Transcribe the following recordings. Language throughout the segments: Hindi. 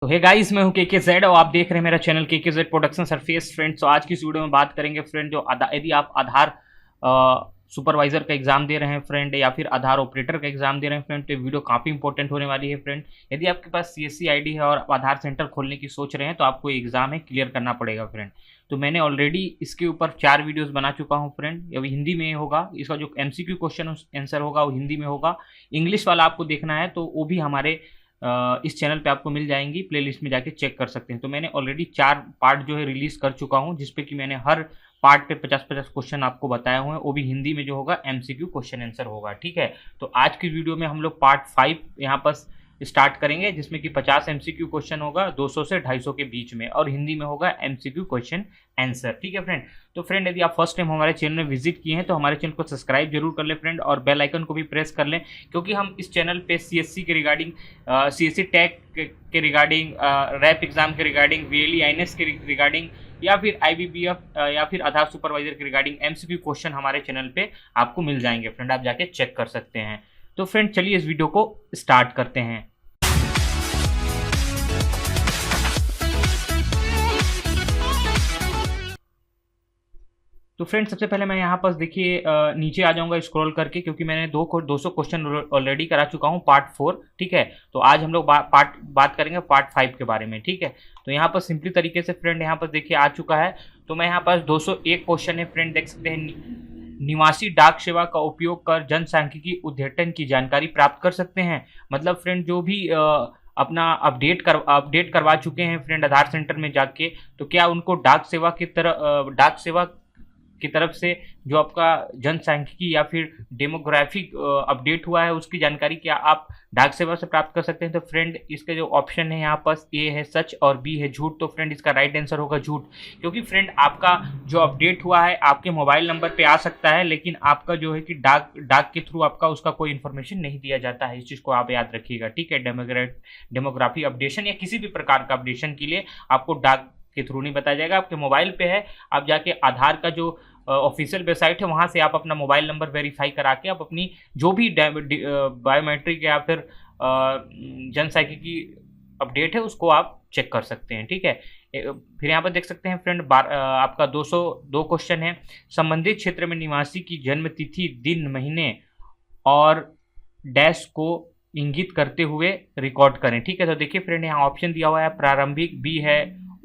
तो हे गाइस, मैं हूं के जेड और आप देख रहे हैं मेरा चैनल के जेड प्रोडक्शन सरफेस फ्रेंड। तो आज की इस वीडियो में बात करेंगे फ्रेंड, जो यदि आप आधार सुपरवाइजर का एग्जाम दे रहे हैं फ्रेंड, या फिर आधार ऑपरेटर का एग्जाम दे रहे हैं फ्रेंड, तो वीडियो काफ़ी इंपॉर्टेंट होने वाली है फ्रेंड। यदि आपके पास सीएससी आईडी है और आप आधार सेंटर खोलने की सोच रहे हैं तो आपको एग्जाम है क्लियर करना पड़ेगा फ्रेंड। तो मैंने ऑलरेडी इसके ऊपर 4 वीडियोस बना चुका हूं फ्रेंड। अभी हिंदी में होगा, इसका जो एमसीक्यू क्वेश्चन आंसर होगा वो हिंदी में होगा। इंग्लिश वाला आपको देखना है तो वो भी हमारे इस चैनल पे आपको मिल जाएंगी, प्लेलिस्ट में जाके चेक कर सकते हैं। तो मैंने ऑलरेडी 4 पार्ट जो है रिलीज कर चुका हूं, जिसपे कि मैंने हर पार्ट पे 50-50 क्वेश्चन आपको बताए हुए हैं। वो भी हिंदी में जो होगा एमसीक्यू क्वेश्चन आंसर होगा, ठीक है। तो आज की वीडियो में हम लोग पार्ट 5 यहाँ पर स्टार्ट करेंगे, जिसमें कि 50 एमसीक्यू क्वेश्चन होगा 200 से 250 के बीच में, और हिंदी में होगा एमसीक्यू क्वेश्चन आंसर, ठीक है फ्रेंड। तो फ्रेंड, यदि आप फर्स्ट टाइम हमारे चैनल में विजिट किए हैं तो हमारे चैनल को सब्सक्राइब जरूर कर लें फ्रेंड, और बेल आइकन को भी प्रेस कर लें, क्योंकि हम इस चैनल पे सीएससी के रिगार्डिंग, सीएससी टैग के रिगार्डिंग, रैप एग्जाम के रिगार्डिंग, वीएलई आईएनएस के रिगार्डिंग, या फिर आईबीपीएफ या फिर आधार सुपरवाइजर के रिगार्डिंग एमसीक्यू क्वेश्चन हमारे चैनल पे आपको मिल जाएंगे फ्रेंड, आप जाके चेक कर सकते हैं। तो फ्रेंड, चलिए इस वीडियो को स्टार्ट करते हैं। तो फ्रेंड, सबसे पहले मैं यहाँ पर देखिए नीचे आ जाऊंगा स्क्रॉल करके, क्योंकि मैंने 200 क्वेश्चन ऑलरेडी करा चुका हूँ पार्ट 4, ठीक है। तो आज हम लोग बात करेंगे पार्ट 5 के बारे में, ठीक है। तो यहाँ पर सिंपली तरीके से फ्रेंड यहाँ पर देखिए आ चुका है। तो मैं यहाँ पर 201 क्वेश्चन है फ्रेंड, देख सकते हैं। निवासी डाक सेवा का उपयोग कर जनसांख्यिकी उद्घाटन की जानकारी प्राप्त कर सकते हैं। मतलब फ्रेंड, जो भी अपना अपडेट करवा चुके हैं फ्रेंड आधार सेंटर में जाके, तो क्या उनको डाक सेवा की तरफ से जो आपका जनसांख्यिकी या फिर डेमोग्राफिक अपडेट हुआ है उसकी जानकारी क्या आप डाक सेवा से प्राप्त कर सकते हैं। तो फ्रेंड, इसके जो ऑप्शन है यहाँ पर ए है सच और बी है झूठ। तो फ्रेंड, इसका राइट आंसर होगा झूठ, क्योंकि फ्रेंड आपका जो अपडेट हुआ है आपके मोबाइल नंबर पे आ सकता है, लेकिन आपका जो है कि डाक के थ्रू आपका उसका कोई इन्फॉर्मेशन नहीं दिया जाता है। इस चीज़ को आप याद रखिएगा, ठीक है। डेमोग्राफी अपडेशन या किसी भी प्रकार का अपडेशन के लिए आपको डाक के थ्रू नहीं बताया जाएगा। आपके मोबाइल पे है, आप जाके आधार का जो ऑफिशियल वेबसाइट है वहां से आप अपना मोबाइल नंबर वेरीफाई करा के आप अपनी जो भी बायोमेट्रिक या फिर जनसांख्यिकी अपडेट है उसको आप चेक कर सकते हैं, ठीक है। फिर यहाँ पर देख सकते हैं फ्रेंड, आपका 202 क्वेश्चन है। संबंधित क्षेत्र में निवासी की जन्म तिथि, दिन, महीने और डैश को इंगित करते हुए रिकॉर्ड करें, ठीक है। तो देखिए फ्रेंड, यहाँ ऑप्शन दिया हुआ है प्रारंभिक, बी है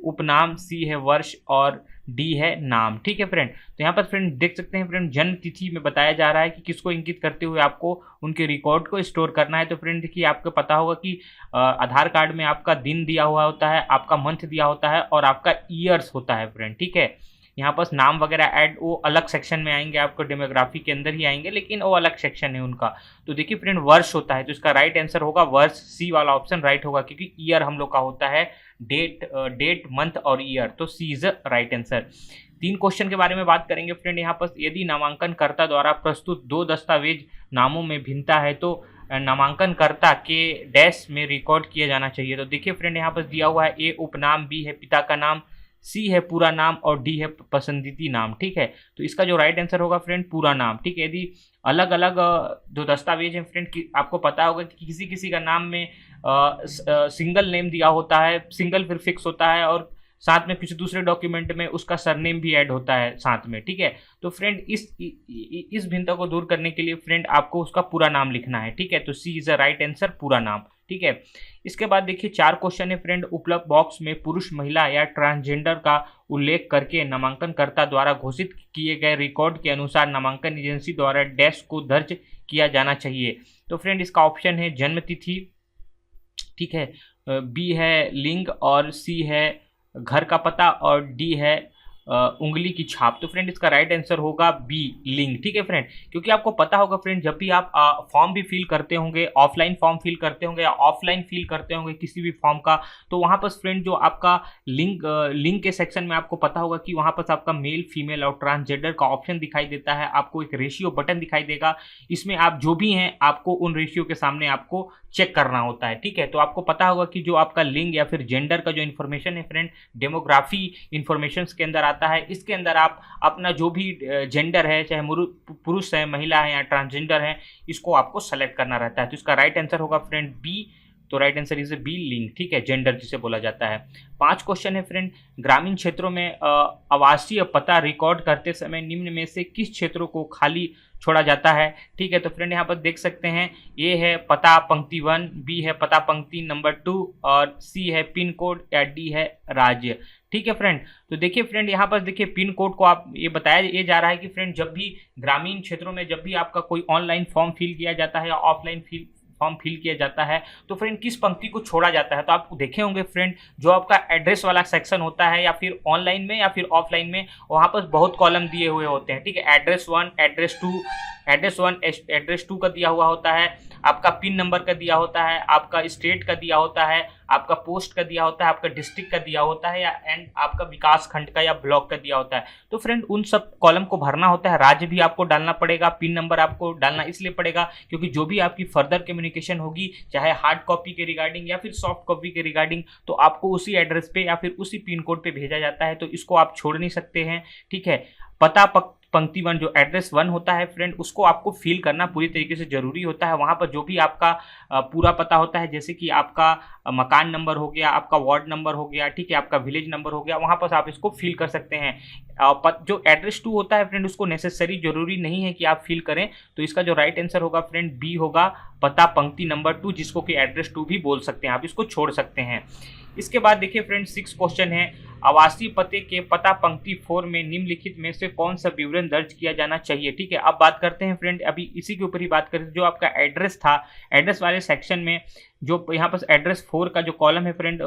उपनाम, सी है वर्ष और डी है नाम, ठीक है फ्रेंड। तो यहाँ पर फ्रेंड देख सकते हैं फ्रेंड, जन्म तिथि में बताया जा रहा है कि किसको इंगित करते हुए आपको उनके रिकॉर्ड को स्टोर करना है। तो फ्रेंड देखिए, आपको पता होगा कि आधार कार्ड में आपका दिन दिया हुआ होता है, आपका मंथ दिया होता है और आपका ईयर्स होता है फ्रेंड, ठीक है। यहाँ पर नाम वगैरह ऐड वो अलग सेक्शन में आएंगे, आपको डेमोग्राफी के अंदर ही आएंगे, लेकिन वो अलग सेक्शन है उनका। तो देखिए फ्रेंड, वर्ष होता है, तो इसका राइट आंसर होगा वर्ष, सी वाला ऑप्शन राइट होगा, क्योंकि ईयर हम लोग का होता है डेट, मंथ और ईयर। तो C is right answer. 3 question के बारे में बात करेंगे फ्रेंड। यहाँ पर यदि नामांकनकर्ता द्वारा प्रस्तुत 2 दस्तावेज नामों में भिन्नता है तो नामांकनकर्ता के डैश में रिकॉर्ड किया जाना चाहिए। तो देखिए फ्रेंड, यहाँ पर दिया हुआ है ए उपनाम, बी है पिता का नाम, सी है पूरा नाम और डी है पसंदीदा नाम, ठीक है। तो इसका जो राइट आंसर होगा फ्रेंड पूरा नाम, ठीक है। यदि अलग अलग जो दस्तावेज हैं फ्रेंड, आपको पता होगा कि किसी किसी का नाम में सिंगल नेम दिया होता है, सिंगल फिर फिक्स होता है, और साथ में किसी दूसरे डॉक्यूमेंट में उसका सरनेम भी ऐड होता है साथ में, ठीक है। तो फ्रेंड, इस भिन्नता को दूर करने के लिए फ्रेंड आपको उसका पूरा नाम लिखना है, ठीक है। तो C is a right answer, पूरा नाम, ठीक है। इसके बाद देखिए 4 क्वेश्चन है फ्रेंड। उपलब्ध बॉक्स में पुरुष, महिला या ट्रांसजेंडर का उल्लेख करके नामांकनकर्ता द्वारा घोषित किए गए रिकॉर्ड के अनुसार नामांकन एजेंसी द्वारा डैश को दर्ज किया जाना चाहिए। तो फ्रेंड, इसका ऑप्शन है जन्म तिथि, ठीक है, बी है लिंग और सी है घर का पता और डी है उंगली की छाप। तो फ्रेंड, इसका राइट आंसर होगा बी लिंग, ठीक है फ्रेंड। क्योंकि आपको पता होगा फ्रेंड, जब भी आप फॉर्म भी फिल करते होंगे, ऑफलाइन फॉर्म फिल करते होंगे या ऑफलाइन फिल करते होंगे किसी भी फॉर्म का, तो वहां पर फ्रेंड जो आपका लिंग के सेक्शन में आपको पता होगा कि वहां पर आपका मेल, फीमेल और ट्रांसजेंडर का ऑप्शन दिखाई देता है, आपको एक रेशियो बटन दिखाई देगा। इसमें आप जो भी हैं आपको उन रेशियो के सामने आपको चेक करना होता है, ठीक है। तो आपको पता होगा कि जो आपका लिंग या फिर जेंडर का जो इन्फॉर्मेशन है फ्रेंड, डेमोग्राफी इन्फॉर्मेशन के अंदर आता है। इसके अंदर आप अपना जो भी जेंडर है, चाहे पुरुष है, महिला है या ट्रांसजेंडर है, इसको आपको सेलेक्ट करना रहता है। तो इसका राइट आंसर होगा फ्रेंड बी, तो राइट आंसर इज बी लिंग, ठीक है, जेंडर जिसे बोला जाता है। 5 क्वेश्चन है फ्रेंड, ग्रामीण क्षेत्रों में आवासीय पता रिकॉर्ड करते समय निम्न में से किस क्षेत्रों को खाली छोड़ा जाता है, ठीक है। तो फ्रेंड यहाँ पर देख सकते हैं, ए है पता पंक्ति 1, बी है पता पंक्ति नंबर 2 और सी है पिन कोड या डी है राज्य, ठीक है फ्रेंड। तो देखिए फ्रेंड, यहाँ पर देखिए पिन कोड को आप ये बताया ये जा रहा है कि फ्रेंड जब भी ग्रामीण क्षेत्रों में जब भी आपका कोई ऑनलाइन फॉर्म फिल किया जाता है या ऑफलाइन फॉर्म फिल किया जाता है तो फ्रेंड किस पंक्ति को छोड़ा जाता है। तो आप देखे होंगे फ्रेंड, जो आपका एड्रेस वाला सेक्शन होता है या फिर ऑनलाइन में या फिर ऑफलाइन में, वहाँ पर बहुत कॉलम दिए हुए होते हैं, ठीक है। एड्रेस 1, एड्रेस 2, एड्रेस 2 का दिया हुआ होता है, आपका पिन नंबर का दिया होता है, आपका स्टेट का दिया होता है, आपका पोस्ट का दिया होता है, आपका डिस्ट्रिक्ट का दिया होता है या एंड आपका विकास खंड का या ब्लॉक का दिया होता है। तो फ्रेंड उन सब कॉलम को भरना होता है, राज्य भी आपको डालना पड़ेगा, पिन नंबर आपको डालना इसलिए पड़ेगा क्योंकि जो भी आपकी फर्दर कम्युनिकेशन होगी, चाहे हार्ड कॉपी के रिगार्डिंग या फिर सॉफ्ट कॉपी के रिगार्डिंग, तो आपको उसी एड्रेस पे या फिर उसी पिन कोड पे भेजा जाता है, तो इसको आप छोड़ नहीं सकते हैं, ठीक है। पता पंक्ति 1 जो एड्रेस 1 होता है फ्रेंड, उसको आपको फिल करना पूरी तरीके से जरूरी होता है। वहां पर जो भी आपका पूरा पता होता है, जैसे कि आपका मकान नंबर हो गया, आपका वार्ड नंबर हो गया, ठीक है, आपका विलेज नंबर हो गया, वहां पर आप इसको फिल कर सकते हैं। जो एड्रेस 2 होता है फ्रेंड, उसको नेसेसरी जरूरी नहीं है कि आप फिल करें, तो इसका जो राइट आंसर होगा फ्रेंड बी होगा, पता पंक्ति नंबर 2, जिसको कि एड्रेस 2 भी बोल सकते हैं, आप इसको छोड़ सकते हैं। इसके बाद देखिए फ्रेंड 6 क्वेश्चन है, आवासीय पते के पता पंक्ति 4 में निम्नलिखित में से कौन सा विवरण दर्ज किया जाना चाहिए, ठीक है। अब बात करते हैं फ्रेंड, अभी इसी के ऊपर ही बात करें, जो आपका एड्रेस था, एड्रेस वाले सेक्शन में जो यहाँ पर एड्रेस 4 का जो कॉलम है फ्रेंड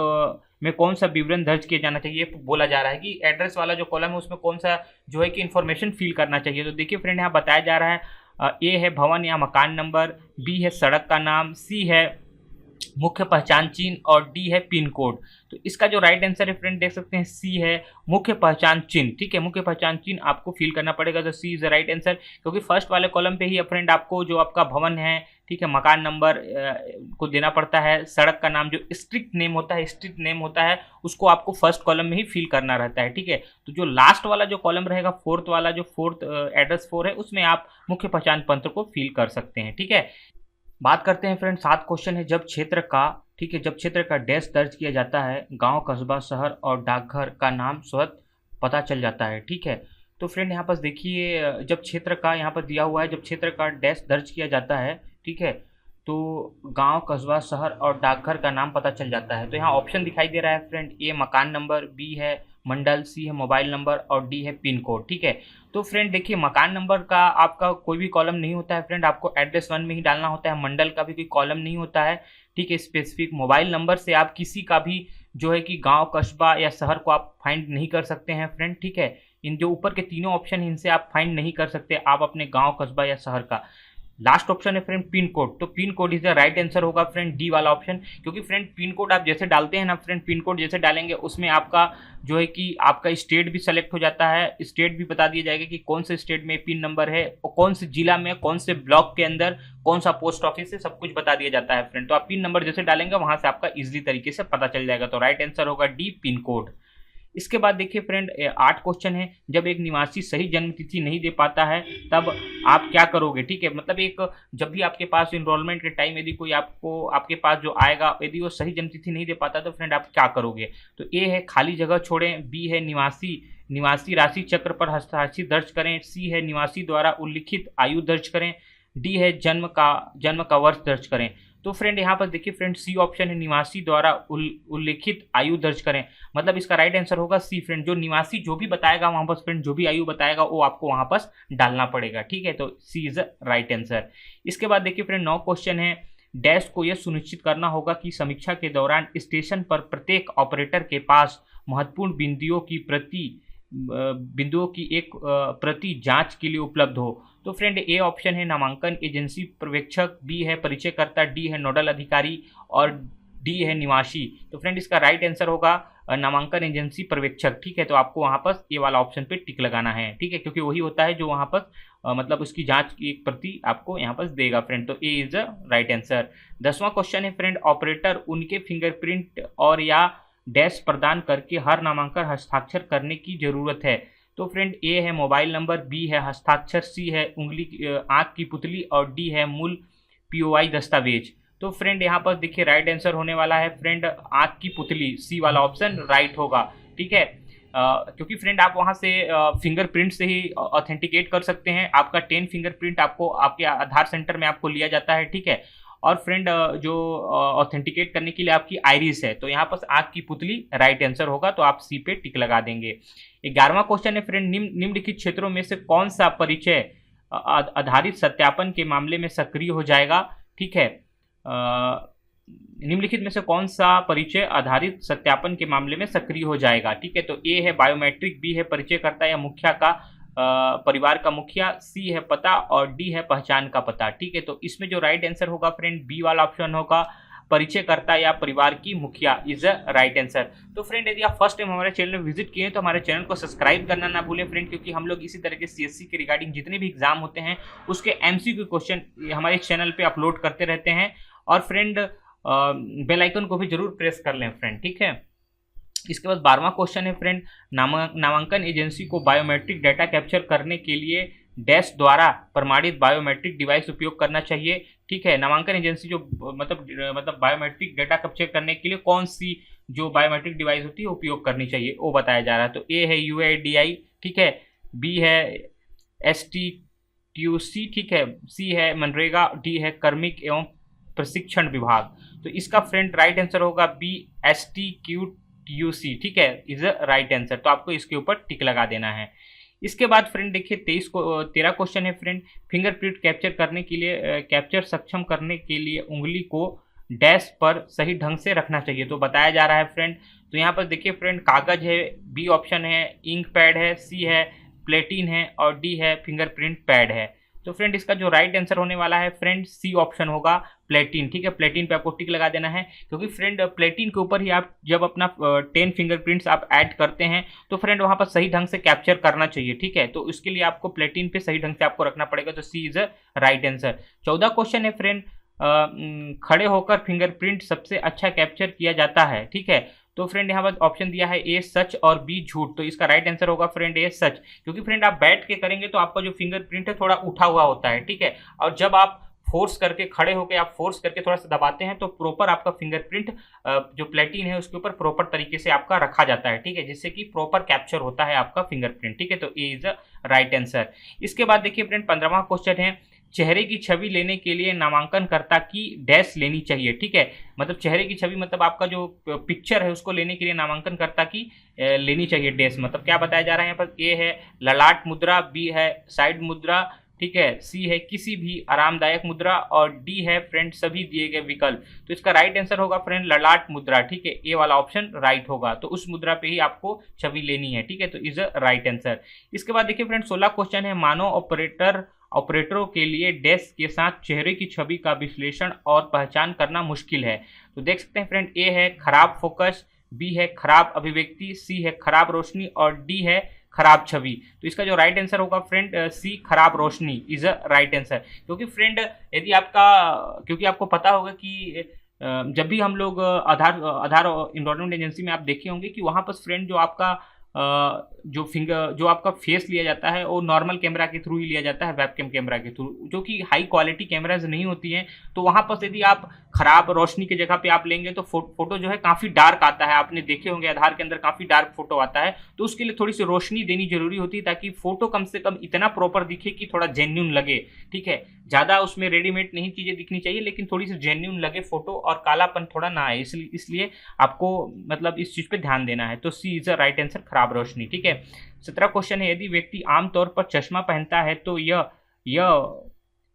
में कौन सा विवरण दर्ज किया जाना चाहिए, बोला जा रहा है कि एड्रेस वाला जो कॉलम है उसमें कौन सा जो है कि इन्फॉर्मेशन फिल करना चाहिए। तो देखिए फ्रेंड, यहाँ बताया जा रहा है, ए है भवन या मकान नंबर, बी है सड़क का नाम, सी है मुख्य पहचान चिन्ह और डी है पिन कोड। तो इसका जो राइट आंसर है फ्रेंड देख सकते हैं, सी है मुख्य पहचान चिन्ह, ठीक है, मुख्य पहचान चिन्ह आपको फिल करना पड़ेगा। तो C is the right answer, क्योंकि फर्स्ट वाले कॉलम पे ही फ्रेंड आपको जो आपका भवन है, ठीक है, मकान नंबर को देना पड़ता है, सड़क का नाम जो स्ट्रीट नेम होता है उसको आपको फर्स्ट कॉलम में ही फिल करना रहता है, ठीक है। तो जो लास्ट वाला जो कॉलम रहेगा, फोर्थ वाला जो एड्रेस 4 है, उसमें आप मुख्य पहचान पत्र को फिल कर सकते हैं, ठीक है। बात करते हैं फ्रेंड 7 क्वेश्चन है, जब क्षेत्र का, ठीक है, जब क्षेत्र का डैश दर्ज किया जाता है, गांव, कस्बा, शहर और डाकघर का नाम स्वतः पता चल जाता है, ठीक है। तो फ्रेंड यहाँ पर देखिए, जब क्षेत्र का यहाँ पर दिया हुआ है, जब क्षेत्र का डैश दर्ज किया जाता है, ठीक है, तो गांव, कस्बा, शहर और डाकघर का नाम पता चल जाता है। तो यहाँ ऑप्शन दिखाई दे रहा है फ्रेंड, ए मकान नंबर, बी है मंडल, सी है मोबाइल नंबर और डी है पिन कोड, ठीक है। तो फ्रेंड देखिए, मकान नंबर का आपका कोई भी कॉलम नहीं होता है फ्रेंड, आपको एड्रेस 1 में ही डालना होता है। मंडल का भी कोई कॉलम नहीं होता है, ठीक है, स्पेसिफिक। मोबाइल नंबर से आप किसी का भी जो है कि गांव, कस्बा या शहर को आप फाइंड नहीं कर सकते हैं फ्रेंड, ठीक है। इन जो ऊपर के तीनों ऑप्शन, इनसे आप फाइंड नहीं कर सकते आप अपने गाँव, कस्बा या शहर का। लास्ट ऑप्शन है फ्रेंड पिन कोड, तो pin code is the right answer होगा फ्रेंड डी वाला ऑप्शन, क्योंकि फ्रेंड पिन कोड आप जैसे डालते हैं ना फ्रेंड, पिन कोड जैसे डालेंगे उसमें आपका जो है कि आपका स्टेट भी सेलेक्ट हो जाता है, स्टेट भी बता दिया जाएगा कि कौन से स्टेट में पिन नंबर है और कौन से जिला में, कौन से ब्लॉक के अंदर, कौन सा पोस्ट ऑफिस है, सब कुछ बता दिया जाता है फ्रेंड। तो आप पिन नंबर जैसे डालेंगे वहां से आपका इजिली तरीके से पता चल जाएगा। तो राइट आंसर होगा डी पिन कोड। इसके बाद देखिए फ्रेंड 8 क्वेश्चन है, जब एक निवासी सही जन्म तिथि नहीं दे पाता है तब आप क्या करोगे, ठीक है। मतलब एक जब भी आपके पास इनरोलमेंट के टाइम यदि कोई आपके पास जो आएगा, यदि वो सही जन्म तिथि नहीं दे पाता तो फ्रेंड आप क्या करोगे। तो ए है खाली जगह छोड़ें, बी है निवासी राशि चक्र पर हस्ताक्षर दर्ज करें, सी है निवासी द्वारा उल्लिखित आयु दर्ज करें, डी है जन्म का वर्ष दर्ज करें। तो फ्रेंड यहाँ पर देखिए फ्रेंड सी ऑप्शन है, निवासी द्वारा उल्लिखित आयु दर्ज करें, मतलब इसका राइट आंसर होगा सी फ्रेंड। जो निवासी जो भी बताएगा वहां पर फ्रेंड, जो भी आयु बताएगा वो आपको वहां पर डालना पड़ेगा, ठीक है। तो सी इज राइट आंसर। इसके बाद देखिए फ्रेंड 9 क्वेश्चन है, डैश को यह सुनिश्चित करना होगा कि समीक्षा के दौरान स्टेशन पर प्रत्येक ऑपरेटर के पास महत्वपूर्ण बिंदुओं की एक प्रति जांच के लिए उपलब्ध हो। तो फ्रेंड ए ऑप्शन है नामांकन एजेंसी पर्यवेक्षक, बी है परिचयकर्ता, डी है नोडल अधिकारी और डी है निवासी। तो फ्रेंड इसका राइट आंसर होगा नामांकन एजेंसी पर्यवेक्षक, ठीक है। तो आपको वहां पर ए वाला ऑप्शन पे टिक लगाना है, ठीक है, क्योंकि वही होता है जो वहां पर मतलब उसकी जांच की एक प्रति आपको यहाँ पर देगा फ्रेंड। तो A is the right answer. 10वां क्वेश्चन है फ्रेंड, ऑपरेटर उनके फिंगरप्रिंट और या डैश प्रदान करके हर नामांकन हस्ताक्षर करने की जरूरत है। तो फ्रेंड ए है मोबाइल नंबर, बी है हस्ताक्षर, सी है उंगली आंख की पुतली और डी है मूल पीओआई दस्तावेज। तो फ्रेंड यहाँ पर देखिए राइट आंसर होने वाला है फ्रेंड आंख की पुतली, सी वाला ऑप्शन राइट होगा। ठीक है, क्योंकि फ्रेंड आप वहां से फिंगरप्रिंट से ही ऑथेंटिकेट कर सकते हैं। आपका 10 फिंगरप्रिंट आपको आपके आधार सेंटर में आपको लिया जाता है। ठीक है, और फ्रेंड जो ऑथेंटिकेट करने के लिए आपकी आइरिस है, तो यहाँ पर आंख की पुतली राइट आंसर होगा, तो आप सी पे टिक लगा देंगे। 11वां क्वेश्चन है फ्रेंड, निम्नलिखित क्षेत्रों में से कौन सा परिचय आधारित सत्यापन के मामले में सक्रिय हो जाएगा। ठीक है, निम्नलिखित में से कौन सा परिचय आधारित सत्यापन के मामले में सक्रिय हो जाएगा। ठीक है, तो ए है बायोमेट्रिक, बी है परिचयकर्ता या मुखिया का परिवार का मुखिया, सी है पता और डी है पहचान का पता। ठीक है, तो इसमें जो राइट आंसर होगा फ्रेंड बी वाला ऑप्शन होगा, परिचयकर्ता या परिवार की मुखिया इज अ राइट आंसर। तो फ्रेंड यदि आप फर्स्ट टाइम हमारे चैनल में विजिट किए तो हमारे चैनल को सब्सक्राइब करना ना भूलें फ्रेंड, क्योंकि हम लोग इसी तरह के सीएससी के रिगार्डिंग जितने भी एग्जाम होते हैं उसके एमसीक्यू क्वेश्चन हमारे चैनल पे अपलोड करते रहते हैं। और फ्रेंड बेल आइकन को भी जरूर प्रेस कर लें फ्रेंड। ठीक है, इसके बाद 12वां क्वेश्चन है फ्रेंड, नामांकन एजेंसी को बायोमेट्रिक डाटा कैप्चर करने के लिए डैश द्वारा प्रमाणित बायोमेट्रिक डिवाइस उपयोग करना चाहिए। ठीक है, नामांकन एजेंसी जो मतलब बायोमेट्रिक डाटा कैप्चर करने के लिए कौन सी जो बायोमेट्रिक डिवाइस होती है उपयोग करनी चाहिए वो बताया जा रहा है। तो ए है UIDI, ठीक है, बी है STQC, ठीक है, सी है मनरेगा, डी है कार्मिक एवं प्रशिक्षण विभाग। तो इसका फ्रेंड राइट आंसर होगा बी STQC। ठीक है, इज अ राइट आंसर, तो आपको इसके ऊपर टिक लगा देना है। इसके बाद फ्रेंड देखिए 13 क्वेश्चन है फ्रेंड, फिंगरप्रिंट कैप्चर करने के लिए कैप्चर सक्षम करने के लिए उंगली को डैश पर सही ढंग से रखना चाहिए। तो बताया जा रहा है फ्रेंड, तो यहाँ पर देखिए फ्रेंड कागज है, बी ऑप्शन है इंक पैड है, सी है प्लेटिन है और डी है फिंगरप्रिंट पैड है। तो फ्रेंड इसका जो राइट आंसर होने वाला है फ्रेंड सी ऑप्शन होगा प्लेटिन। ठीक है, प्लेटिन पे आपको टिक लगा देना है, क्योंकि फ्रेंड प्लेटिन के ऊपर ही आप जब अपना 10 फिंगरप्रिंट्स आप ऐड करते हैं तो फ्रेंड वहां पर सही ढंग से कैप्चर करना चाहिए। ठीक है, तो इसके लिए आपको प्लेटिन पे सही ढंग से आपको रखना पड़ेगा, तो C is a right answer. 14 question है फ्रेंड, खड़े होकर फिंगरप्रिंट सबसे अच्छा कैप्चर किया जाता है। ठीक है, तो फ्रेंड यहाँ पर ऑप्शन दिया है ए सच और बी झूठ। तो इसका राइट आंसर होगा फ्रेंड ए सच, क्योंकि फ्रेंड आप बैठ के करेंगे तो आपका जो फिंगरप्रिंट है थोड़ा उठा हुआ होता है। ठीक है, और जब आप फोर्स करके खड़े होकर आप फोर्स करके थोड़ा सा दबाते हैं तो प्रॉपर आपका फिंगरप्रिंट जो प्लेटिन है उसके ऊपर प्रॉपर तरीके से आपका रखा जाता है। ठीक है, जिससे कि प्रॉपर कैप्चर होता है आपका फिंगरप्रिंट। ठीक है, तो A is the right answer. इसके बाद देखिए फ्रेंड 15वां क्वेश्चन है, चेहरे की छवि लेने के लिए नामांकनकर्ता की डैश लेनी चाहिए। ठीक है, मतलब चेहरे की छवि मतलब आपका जो पिक्चर है उसको लेने के लिए नामांकनकर्ता की लेनी चाहिए डैश। मतलब क्या बताया जा रहा है यहाँ पर, ए है ललाट मुद्रा, बी है साइड मुद्रा, ठीक है, सी है किसी भी आरामदायक मुद्रा और डी है फ्रेंड सभी दिए गए विकल्प। तो इसका राइट आंसर होगा फ्रेंड ललाट मुद्रा। ठीक है, ए वाला ऑप्शन राइट होगा, तो उस मुद्रा पे ही आपको छवि लेनी है। ठीक है, तो इज अ राइट आंसर। इसके बाद देखिए फ्रेंड 16 क्वेश्चन है, मानव ऑपरेटरों के लिए डैश के साथ चेहरे की छवि का विश्लेषण और पहचान करना मुश्किल है। तो देख सकते हैं फ्रेंड, ए है खराब फोकस, बी है खराब अभिव्यक्ति, सी है खराब रोशनी और डी है खराब छवि। तो इसका जो राइट आंसर होगा फ्रेंड सी खराब रोशनी इज अ राइट आंसर। क्योंकि फ्रेंड यदि क्योंकि आपको पता होगा कि जब भी हम लोग आधार एनवायरनमेंट एजेंसी में आप देखे होंगे कि वहाँ पर फ्रेंड जो आपका जो आपका फेस लिया जाता है वो नॉर्मल कैमरा के थ्रू ही लिया जाता है, वेबकैम कैमरा के थ्रू, जो कि हाई क्वालिटी कैमराज नहीं होती हैं। तो वहाँ पर यदि आप खराब रोशनी की जगह पे आप लेंगे तो फोटो जो है काफ़ी डार्क आता है। आपने देखे होंगे आधार के अंदर काफ़ी डार्क फोटो आता है, तो उसके लिए थोड़ी सी रोशनी देनी जरूरी होती है ताकि फोटो कम से कम इतना प्रॉपर दिखे कि थोड़ा जेन्यून लगे। ठीक है, ज़्यादा उसमें रेडीमेड नहीं चीज़ें दिखनी चाहिए, लेकिन थोड़ी सी जेन्यून लगे फोटो और कालापन थोड़ा ना आए, इसलिए आपको मतलब इस चीज़ पे ध्यान देना है। तो C is a right answer खराब रोशनी। ठीक है, 17 क्वेश्चन है, यदि व्यक्ति आमतौर पर चश्मा पहनता है तो यह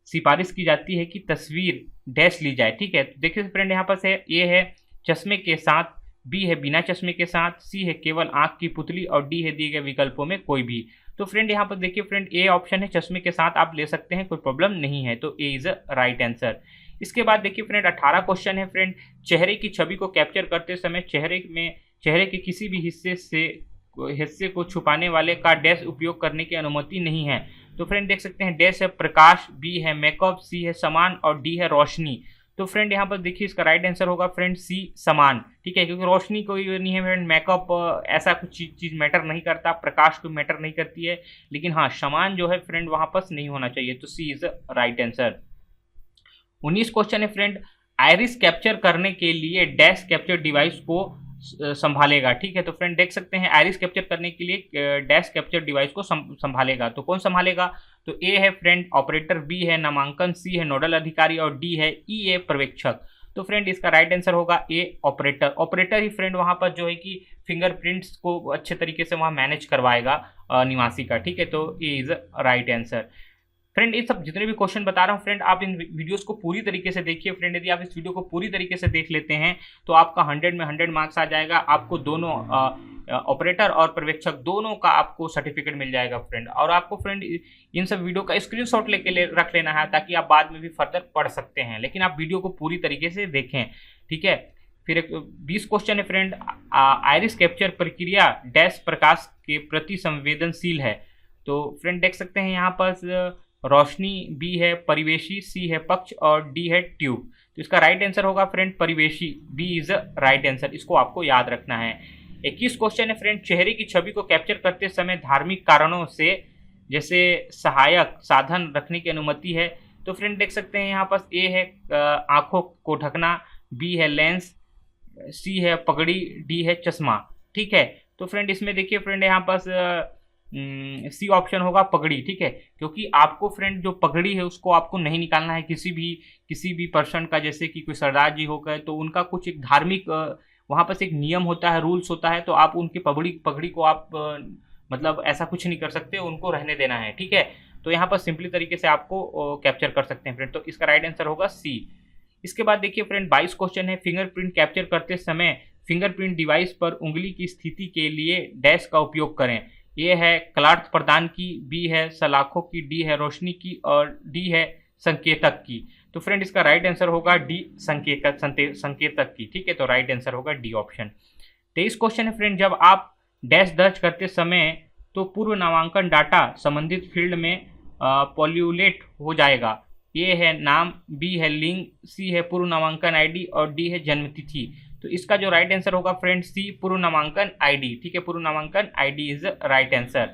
सिफारिश की जाती है कि तस्वीर डैश ली जाए। ठीक है, तो देखिए फ्रेंड यहाँ पर है, ए है चश्मे के साथ, बी है बिना चश्मे के साथ, सी है केवल आंख की पुतली और डी है दिए गए विकल्पों में कोई भी। तो फ्रेंड यहाँ पर देखिए फ्रेंड ए ऑप्शन है चश्मे के साथ आप ले सकते हैं, कोई प्रॉब्लम नहीं है, तो A is a right answer. इसके बाद देखिए फ्रेंड 18 क्वेश्चन है फ्रेंड, चेहरे की छवि को कैप्चर करते समय चेहरे के किसी भी हिस्से को छुपाने वाले का डैश उपयोग करने की अनुमति नहीं है। तो फ्रेंड देख सकते हैं, डैश है प्रकाश, बी है मेकअप, सी है सामान और डी है रोशनी। तो फ्रेंड यहाँ पर देखिए इसका राइट आंसर होगा फ्रेंड सी सामान। ठीक है, क्योंकि रोशनी कोई नहीं है फ्रेंड, मेकअप ऐसा कुछ चीज़ मैटर नहीं करता, प्रकाश कोई मैटर नहीं करती है, लेकिन हाँ सामान जो है फ्रेंड वहाँ पर नहीं होना चाहिए, तो C is right answer. 19 question है फ्रेंड, आइरिस कैप्चर करने के लिए डैश कैप्चर डिवाइस को संभालेगा। ठीक है, तो फ्रेंड देख सकते हैं आइरिस कैप्चर करने के लिए डैश कैप्चर डिवाइस को संभालेगा। तो कौन संभालेगा? तो ए है फ्रेंड ऑपरेटर, बी है नामांकन, सी है नोडल अधिकारी और डी है ई ए पर्यवेक्षक। तो फ्रेंड इसका राइट आंसर होगा ए ऑपरेटर। ऑपरेटर ही फ्रेंड वहां पर जो है कि फिंगरप्रिंट्स को अच्छे तरीके से वहां मैनेज करवाएगा निवासी का। ठीक है, तो A is right answer. Friend ये सब जितने भी क्वेश्चन बता रहा हूँ फ्रेंड, आप इन वीडियोस को पूरी तरीके से देखिए फ्रेंड। यदि आप इस वीडियो को पूरी तरीके से देख लेते हैं तो आपका 100 में 100 मार्क्स आ जाएगा। आपको दोनों ऑपरेटर और पर्यवेक्षक दोनों का आपको सर्टिफिकेट मिल जाएगा फ्रेंड। और आपको फ्रेंड इन सब वीडियो का स्क्रीनशॉट लेके रख लेना है ताकि आप बाद में भी फर्दर पढ़ सकते हैं, लेकिन आप वीडियो को पूरी तरीके से देखें। ठीक है, फिर एक 20 क्वेश्चन है फ्रेंड। आइरिस कैप्चर प्रक्रिया डैश प्रकाश के प्रति संवेदनशील है। तो फ्रेंड देख सकते हैं यहाँ पर रोशनी, बी है परिवेशी, सी है पक्ष और डी है ट्यूब। तो इसका राइट आंसर होगा फ्रेंड परिवेशी, बी इज राइट आंसर। इसको आपको याद रखना है। 21 क्वेश्चन है फ्रेंड। चेहरे की छवि को कैप्चर करते समय धार्मिक कारणों से जैसे सहायक साधन रखने की अनुमति है। तो फ्रेंड देख सकते हैं यहाँ पर ए है आंखों को ढकना, बी है लेंस, सी है पगड़ी, डी है चश्मा। ठीक है, तो फ्रेंड इसमें देखिए फ्रेंड यहाँ पर सी ऑप्शन होगा पगड़ी। ठीक है, क्योंकि आपको फ्रेंड जो पगड़ी है उसको आपको नहीं निकालना है किसी भी पर्सन का, जैसे कि कोई सरदार जी हो गए तो उनका कुछ एक धार्मिक वहाँ पर एक नियम होता है, रूल्स होता है, तो आप उनकी पगड़ी को आप मतलब ऐसा कुछ नहीं कर सकते, उनको रहने देना है। ठीक है, तो यहाँ पर सिंपली तरीके से आपको कैप्चर कर सकते हैं फ्रेंड। तो इसका राइट आंसर होगा सी। इसके बाद देखिए फ्रेंड 22 क्वेश्चन है। फिंगरप्रिंट कैप्चर करते समय फिंगरप्रिंट डिवाइस पर उंगली की स्थिति के लिए डैश का उपयोग करें। ये है कलार्थ प्रदान की, बी है सलाखों की, डी है रोशनी की और डी है संकेतक की। तो फ्रेंड इसका राइट आंसर होगा डी संकेतक की। ठीक है, तो राइट आंसर होगा डी ऑप्शन। 23 क्वेश्चन है फ्रेंड। जब आप डैश दर्ज करते समय तो पूर्व नामांकन डाटा संबंधित फील्ड में पॉल्यूलेट हो जाएगा। ए है नाम, बी है लिंग, सी है पूर्व नामांकन आईडी और डी है जन्मतिथि। तो इसका जो राइट आंसर होगा फ्रेंड सी पूर्व नामांकन आईडी। ठीक है, पूर्व नामांकन ID is right answer.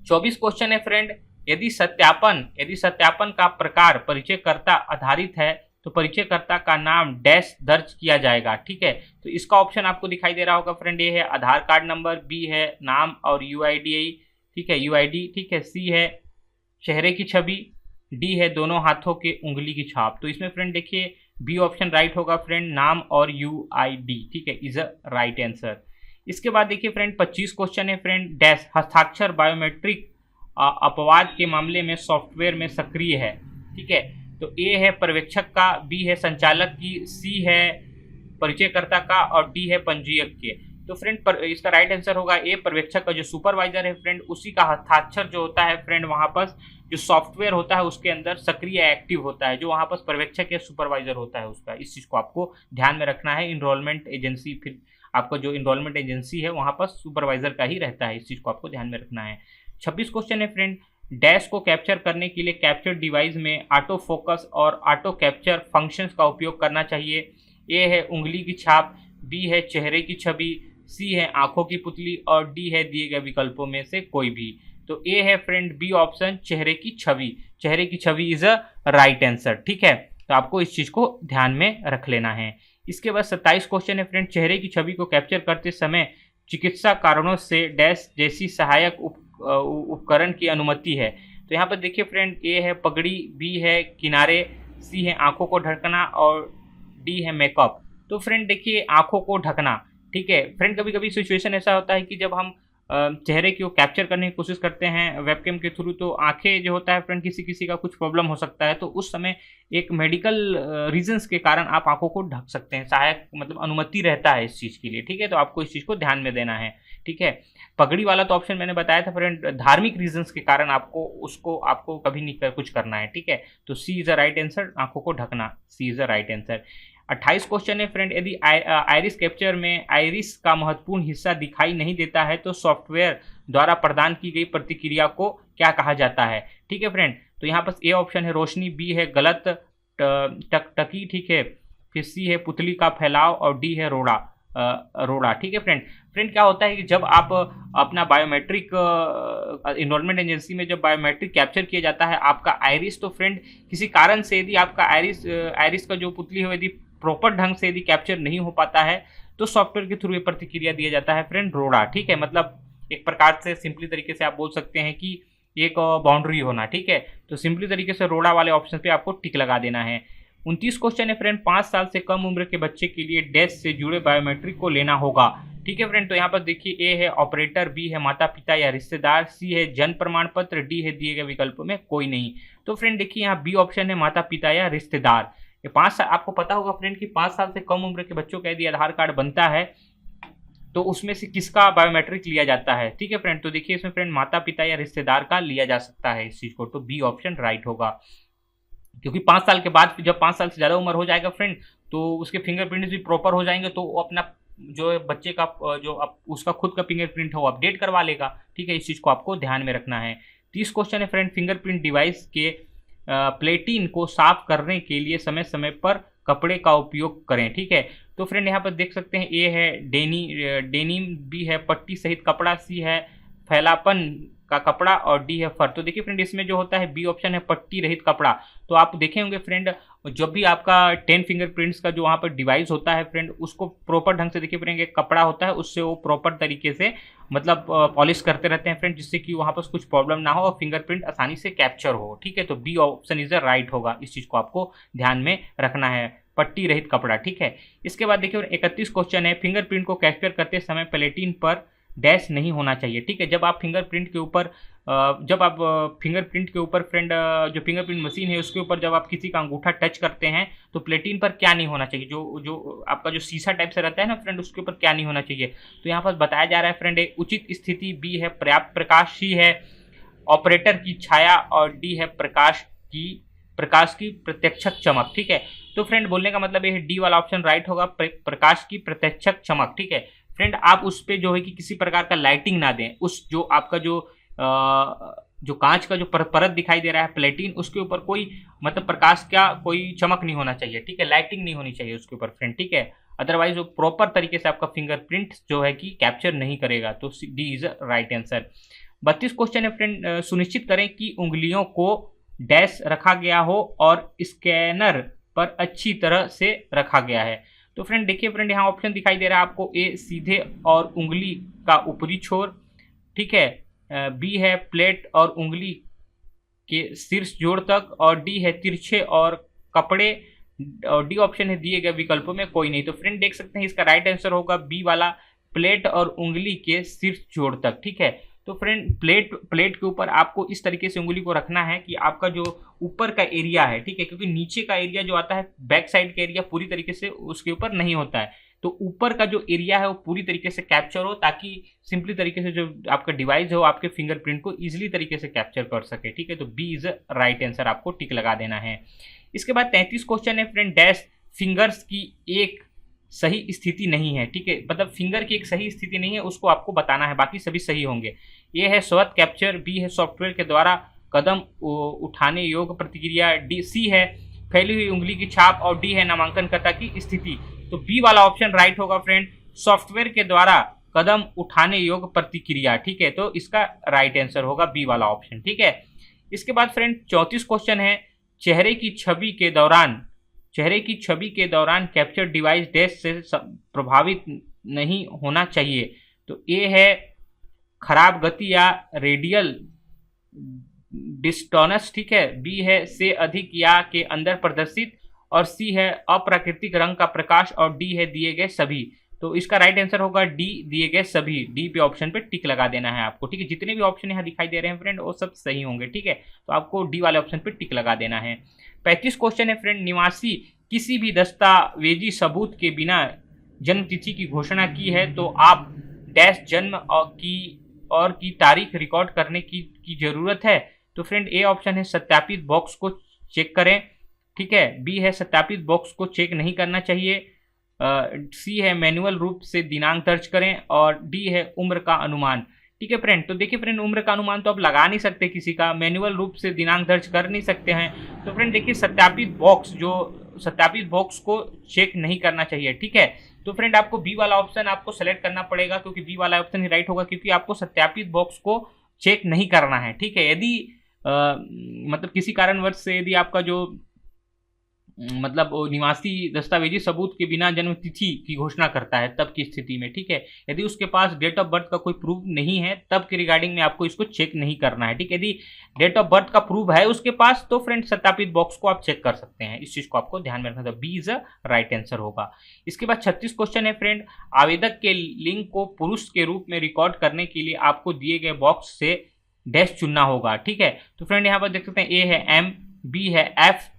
24 question है फ्रेंड। यदि सत्यापन का प्रकार परिचयकर्ता आधारित है तो परिचयकर्ता का नाम डैश दर्ज किया जाएगा। ठीक है, तो इसका ऑप्शन आपको दिखाई दे रहा होगा फ्रेंड। ए है आधार कार्ड नंबर, बी है नाम और यूआईडी। ठीक है, यूआईडी। ठीक है, सी है चेहरे की छवि, डी है दोनों हाथों के उंगली की छाप। तो इसमें फ्रेंड देखिए बी ऑप्शन राइट होगा फ्रेंड, नाम और यूआईडी। ठीक है, इज अ राइट आंसर। इसके बाद देखिए फ्रेंड 25 क्वेश्चन है फ्रेंड। डैश हस्ताक्षर बायोमेट्रिक अपवाद के मामले में सॉफ्टवेयर में सक्रिय है। ठीक है, तो ए है पर्यवेक्षक का, बी है संचालक की, सी है परिचयकर्ता का और डी है पंजीयक के। तो फ्रेंड इसका राइट आंसर होगा ए पर्यवेक्षक का। जो सुपरवाइजर है फ्रेंड उसी का हस्ताक्षर जो होता है फ्रेंड वहां पर जो सॉफ्टवेयर होता है उसके अंदर सक्रिय एक्टिव होता है, जो वहां पर पर्यवेक्षक या सुपरवाइजर होता है उसका। इस चीज को आपको ध्यान में रखना है। इनरोलमेंट एजेंसी, फिर आपका जो इनरोलमेंट एजेंसी है वहां पर सुपरवाइजर का ही रहता है। इस चीज को आपको ध्यान में रखना है। 26 क्वेश्चन है फ्रेंड। डैश को कैप्चर करने के लिए कैप्चर डिवाइस में ऑटो फोकस और ऑटो कैप्चर फंक्शंस का उपयोग करना चाहिए। ए है उंगली की छाप, बी है चेहरे की छवि, सी है आंखों की पुतली और डी है दिए गए विकल्पों में से कोई भी। तो ए है फ्रेंड बी ऑप्शन चेहरे की छवि। चेहरे की छवि इज अ राइट आंसर। ठीक है, तो आपको इस चीज को ध्यान में रख लेना है। इसके बाद 27 क्वेश्चन है फ्रेंड। चेहरे की छवि को कैप्चर करते समय चिकित्सा कारणों से डैश जैसी सहायक उपकरण की अनुमति है। तो यहाँ पर देखिए फ्रेंड ए है पगड़ी, बी है किनारे, सी है आंखों को ढकना और डी है मेकअप। तो फ्रेंड देखिए आंखों को ढकना। ठीक है फ्रेंड, कभी कभी सिचुएशन ऐसा होता है कि जब हम चेहरे को कैप्चर करने की कोशिश करते हैं वेबकैम के थ्रू, तो आंखें जो होता है फ्रेंड किसी किसी का कुछ प्रॉब्लम हो सकता है, तो उस समय एक मेडिकल रीजंस के कारण आप आंखों को ढक सकते हैं। सहायक मतलब अनुमति रहता है इस चीज़ के लिए। ठीक है, तो आपको इस चीज़ को ध्यान में देना है। ठीक है, पगड़ी वाला तो ऑप्शन मैंने बताया था फ्रेंड, धार्मिक रीजंस के कारण आपको कभी नहीं कुछ करना है। ठीक है, तो C is a right answer, आंखों को ढकना, C is a right answer. 28 question है फ्रेंड। यदि आइरिस कैप्चर में आइरिस का महत्वपूर्ण हिस्सा दिखाई नहीं देता है तो सॉफ्टवेयर द्वारा प्रदान की गई प्रतिक्रिया को क्या कहा जाता है। ठीक है फ्रेंड, तो यहाँ पर ए ऑप्शन है रोशनी, बी है गलत टकी, ठीक है, फिर सी है पुतली का फैलाव और डी है रोड़ा। रोड़ा। ठीक है फ्रेंड क्या होता है कि जब आप अपना बायोमेट्रिक इन्वायरमेंट एजेंसी में जब बायोमेट्रिक कैप्चर किया जाता है आपका आइरिस, तो फ्रेंड किसी कारण से यदि आपका आइरिस का जो पुतली है यदि प्रॉपर ढंग से यदि कैप्चर नहीं हो पाता है तो सॉफ्टवेयर के थ्रू ये प्रतिक्रिया दिया जाता है फ्रेंड रोड़ा। ठीक है, मतलब एक प्रकार से सिंपली तरीके से आप बोल सकते हैं कि एक बाउंड्री होना। ठीक है, तो सिंपली तरीके से रोड़ा वाले ऑप्शन पे आपको टिक लगा देना है। 29 क्वेश्चन है फ्रेंड, 5 साल से कम उम्र के बच्चे के लिए डैश से जुड़े बायोमेट्रिक को लेना होगा। ठीक है फ्रेंड, तो यहाँ पर देखिए ए है ऑपरेटर, बी है माता पिता या रिश्तेदार, सी है जन्म प्रमाण पत्र, डी है दिए गए विकल्पों में कोई नहीं। तो फ्रेंड देखिए यहाँ बी ऑप्शन है माता पिता या रिश्तेदार। ये 5 साल, आपको पता होगा फ्रेंड कि 5 साल से कम उम्र के बच्चों का यदि आधार कार्ड बनता है तो उसमें से किसका बायोमेट्रिक लिया जाता है। ठीक है फ्रेंड, तो देखिए इसमें फ्रेंड माता पिता या रिश्तेदार का लिया जा सकता है इस चीज को, तो बी ऑप्शन राइट होगा। क्योंकि 5 साल के बाद जब 5 साल से ज्यादा उम्र हो जाएगा फ्रेंड तो उसके फिंगरप्रिंट्स भी प्रॉपर हो जाएंगे, तो वो अपना जो बच्चे का जो उसका खुद का फिंगरप्रिंट है वो अपडेट करवा लेगा। ठीक है, इस चीज को आपको ध्यान में रखना है। 30 क्वेश्चन है फ्रेंड, फिंगरप्रिंट डिवाइस के प्लेटिन को साफ करने के लिए समय समय पर कपड़े का उपयोग करें। ठीक है, तो फ्रेंड यहाँ पर देख सकते हैं ए है डेनिम, बी है पट्टी सहित कपड़ा, सी है फैलापन का कपड़ा और डी है फर। तो देखिए फ्रेंड इसमें जो होता है बी ऑप्शन है पट्टी रहित कपड़ा। तो आप देखे होंगे फ्रेंड जब भी आपका 10 फिंगरप्रिंट्स का जो वहाँ पर डिवाइस होता है फ्रेंड उसको प्रॉपर ढंग से देखिए फ्रेंड एक कपड़ा होता है उससे वो प्रॉपर तरीके से मतलब पॉलिश करते रहते हैं फ्रेंड, जिससे कि वहाँ पर कुछ प्रॉब्लम ना हो और फिंगरप्रिंट आसानी से कैप्चर हो। ठीक है, तो B option is the right होगा, इस चीज को आपको ध्यान में रखना है, पट्टी रहित कपड़ा। ठीक है, इसके बाद देखिए 31 क्वेश्चन है, फिंगरप्रिंट को कैप्चर करते समय प्लेटिन पर डैश नहीं होना चाहिए। ठीक है, जब आप फिंगरप्रिंट के ऊपर फ्रेंड जो फिंगरप्रिंट मशीन है उसके ऊपर जब आप किसी का अंगूठा टच करते हैं तो प्लेटिन पर क्या नहीं होना चाहिए, जो आपका जो शीशा टाइप से रहता है ना फ्रेंड उसके ऊपर क्या नहीं होना चाहिए। तो यहाँ पर बताया जा रहा है फ्रेंड एक उचित स्थिति, बी है पर्याप्त प्रकाश, सी है ऑपरेटर की छाया और डी है प्रकाश की प्रत्यक्षक चमक। ठीक है, तो फ्रेंड बोलने का मतलब ये है डी वाला ऑप्शन राइट होगा, प्रकाश की प्रत्यक्षक चमक। ठीक है फ्रेंड, आप उस पे जो है कि किसी प्रकार का लाइटिंग ना दें, उस जो आपका जो कांच का जो परत दिखाई दे रहा है प्लेटिन उसके ऊपर कोई मतलब प्रकाश का कोई चमक नहीं होना चाहिए। ठीक है, लाइटिंग नहीं होनी चाहिए उसके ऊपर फ्रेंड। ठीक है, अदरवाइज वो प्रॉपर तरीके से आपका फिंगरप्रिंट जो है कि कैप्चर नहीं करेगा, तो D is right answer. 32 question है फ्रेंड, सुनिश्चित करें कि उंगलियों को डैश रखा गया हो और स्कैनर पर अच्छी तरह से रखा गया है। तो फ्रेंड देखिए फ्रेंड यहाँ ऑप्शन दिखाई दे रहा है आपको, ए सीधे और उंगली का ऊपरी छोर, ठीक है, बी है प्लेट और उंगली के शीर्ष जोड़ तक, और डी है तिरछे और कपड़े, और डी ऑप्शन है दिए गए विकल्पों में कोई नहीं। तो फ्रेंड देख सकते हैं इसका राइट आंसर होगा बी वाला, प्लेट और उंगली के शीर्ष जोड़ तक। ठीक है, तो फ्रेंड प्लेट के ऊपर आपको इस तरीके से उंगली को रखना है कि आपका जो ऊपर का एरिया है, ठीक है, क्योंकि नीचे का एरिया जो आता है बैक साइड का एरिया पूरी तरीके से उसके ऊपर नहीं होता है, तो ऊपर का जो एरिया है वो पूरी तरीके से कैप्चर हो, ताकि सिंपली तरीके से जो आपका डिवाइस है वो आपके फिंगरप्रिंट को इजीली तरीके से कैप्चर कर सके। ठीक है, तो बी इज राइट आंसर, आपको टिक लगा देना है। इसके बाद 33 क्वेश्चन है फ्रेंड, डैश फिंगर्स की एक सही स्थिति नहीं है। ठीक है, मतलब फिंगर की एक सही स्थिति नहीं है उसको आपको बताना है, बाकी सभी सही होंगे। ये है स्वत कैप्चर, बी है सॉफ्टवेयर के द्वारा कदम उठाने योग्य प्रतिक्रिया, डी सी है फैली हुई उंगली की छाप, और डी है नामांकनकर्ता की स्थिति। तो बी वाला ऑप्शन राइट होगा फ्रेंड, सॉफ्टवेयर के द्वारा कदम उठाने योग्य प्रतिक्रिया। ठीक है, तो इसका राइट आंसर होगा बी वाला ऑप्शन। ठीक है, इसके बाद फ्रेंड 34 क्वेश्चन है, चेहरे की छवि के दौरान कैप्चर डिवाइस डैश से प्रभावित नहीं होना चाहिए। तो ए है खराब गति या रेडियल डिस्टोनस, ठीक है, बी है से अधिक या के अंदर प्रदर्शित, और सी है अप्राकृतिक रंग का प्रकाश, और डी है दिए गए सभी। तो इसका राइट आंसर होगा डी दिए गए सभी, डी पे ऑप्शन पे टिक लगा देना है आपको। ठीक है, जितने भी ऑप्शन यहाँ दिखाई दे रहे हैं फ्रेंड वो सब सही होंगे। ठीक है, तो आपको डी वाले ऑप्शन पे टिक लगा देना है। 35 क्वेश्चन है फ्रेंड, निवासी किसी भी दस्तावेजी सबूत के बिना जन्म तिथि की घोषणा की है तो आप डैश जन्म और की तारीख रिकॉर्ड करने की जरूरत है। तो फ्रेंड ए ऑप्शन है सत्यापित बॉक्स को चेक करें, ठीक है, बी है सत्यापित बॉक्स को चेक नहीं करना चाहिए, सी है मैनुअल रूप से दिनांक दर्ज करें, और डी है उम्र का अनुमान। ठीक है फ्रेंड, तो देखिए फ्रेंड उम्र का अनुमान तो आप लगा नहीं सकते किसी का, मैनुअल रूप से दिनांक दर्ज कर नहीं सकते हैं। तो फ्रेंड देखिए सत्यापित बॉक्स जो सत्यापित बॉक्स को चेक नहीं करना चाहिए, ठीक है। तो फ्रेंड आपको बी वाला ऑप्शन आपको सेलेक्ट करना पड़ेगा, क्योंकि बी वाला ऑप्शन ही राइट होगा, क्योंकि आपको सत्यापित बॉक्स को चेक नहीं करना है, ठीक है। यदि मतलब किसी कारणवश से यदि आपका जो मतलब निवासी दस्तावेजी सबूत के बिना जन्म तिथि की घोषणा करता है तब की स्थिति में, ठीक है, यदि उसके पास डेट ऑफ बर्थ का कोई प्रूफ नहीं है तब के रिगार्डिंग में आपको इसको चेक नहीं करना है, ठीक है। यदि डेट ऑफ बर्थ का प्रूफ है उसके पास तो फ्रेंड सत्यापित बॉक्स को आप चेक कर सकते हैं। इस चीज को आपको ध्यान में रखना था, B is a right answer होगा। इसके बाद 36 क्वेश्चन है फ्रेंड, आवेदक के लिंग को पुरुष के रूप में रिकॉर्ड करने के लिए आपको दिए गए बॉक्स से डैश चुनना होगा, ठीक है। तो फ्रेंड यहाँ पर देख सकते हैं, ए है एम, बी है एफ,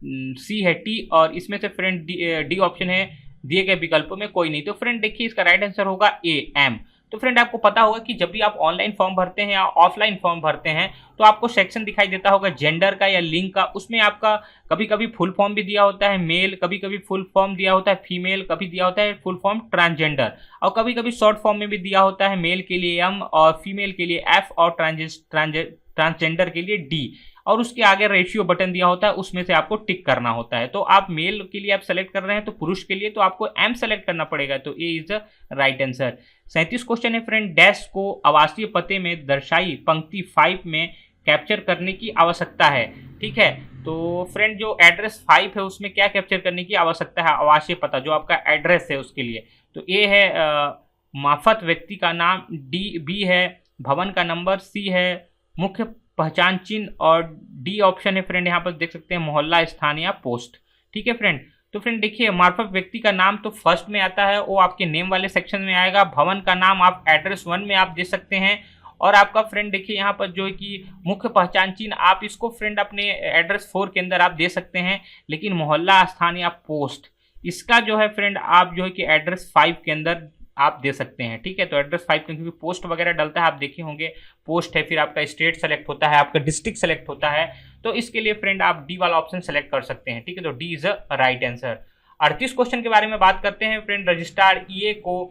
सी है टी, और इसमें से फ्रेंड डी ऑप्शन है दिए गए विकल्पों में कोई नहीं। तो फ्रेंड देखिए इसका राइट आंसर होगा ए एम। तो फ्रेंड आपको पता होगा कि जब भी आप ऑनलाइन फॉर्म भरते हैं या ऑफलाइन फॉर्म भरते हैं तो आपको सेक्शन दिखाई देता होगा जेंडर का या लिंग का। उसमें आपका कभी कभी फुल फॉर्म भी दिया होता है मेल, कभी कभी फुल फॉर्म दिया होता है फीमेल, कभी दिया होता है फुल फॉर्म ट्रांसजेंडर, और कभी कभी शॉर्ट फॉर्म में भी दिया होता है मेल के लिए एम और फीमेल के लिए एफ और ट्रांसजेंडर के लिए डी, और उसके आगे रेशियो बटन दिया होता है, उसमें से आपको टिक करना होता है। तो आप मेल के लिए आप सेलेक्ट कर रहे हैं तो पुरुष के लिए तो आपको एम सेलेक्ट करना पड़ेगा, तो A is the right answer. 37 question है फ्रेंड, डैश को आवासीय पते में दर्शाई पंक्ति 5 में कैप्चर करने की आवश्यकता है, ठीक है। तो फ्रेंड जो एड्रेस 5 है उसमें क्या कैप्चर करने की आवश्यकता है, आवासीय पता जो आपका एड्रेस है उसके लिए। तो ए है माफत व्यक्ति का नाम, डी बी है भवन का नंबर, सी है मुख्य पहचान चिन्ह, और डी ऑप्शन है फ्रेंड यहाँ पर देख सकते हैं मोहल्ला, स्थान या पोस्ट, ठीक है फ्रेंड। तो फ्रेंड देखिए मार्फत व्यक्ति का नाम तो फर्स्ट में आता है, वो आपके नेम वाले सेक्शन में आएगा। भवन का नाम आप एड्रेस 1 में आप दे सकते हैं, और आपका फ्रेंड देखिए यहाँ पर जो है कि मुख्य पहचान चिन्ह आप इसको फ्रेंड अपने एड्रेस 4 के अंदर आप दे सकते हैं, लेकिन मोहल्ला, स्थान या पोस्ट इसका जो है फ्रेंड आप जो है कि एड्रेस 5 के अंदर आप दे सकते हैं, ठीक है। तो एड्रेस 5 क्योंकि पोस्ट वगैरह डलता है, आप देखे होंगे पोस्ट है, फिर आपका स्टेट सेलेक्ट होता है, आपका डिस्ट्रिक्ट सेलेक्ट होता है, तो इसके लिए फ्रेंड आप डी वाला ऑप्शन सेलेक्ट कर सकते हैं, ठीक है। तो D is a right answer. 38 question के बारे में बात करते हैं फ्रेंड, रजिस्ट्रार ईए को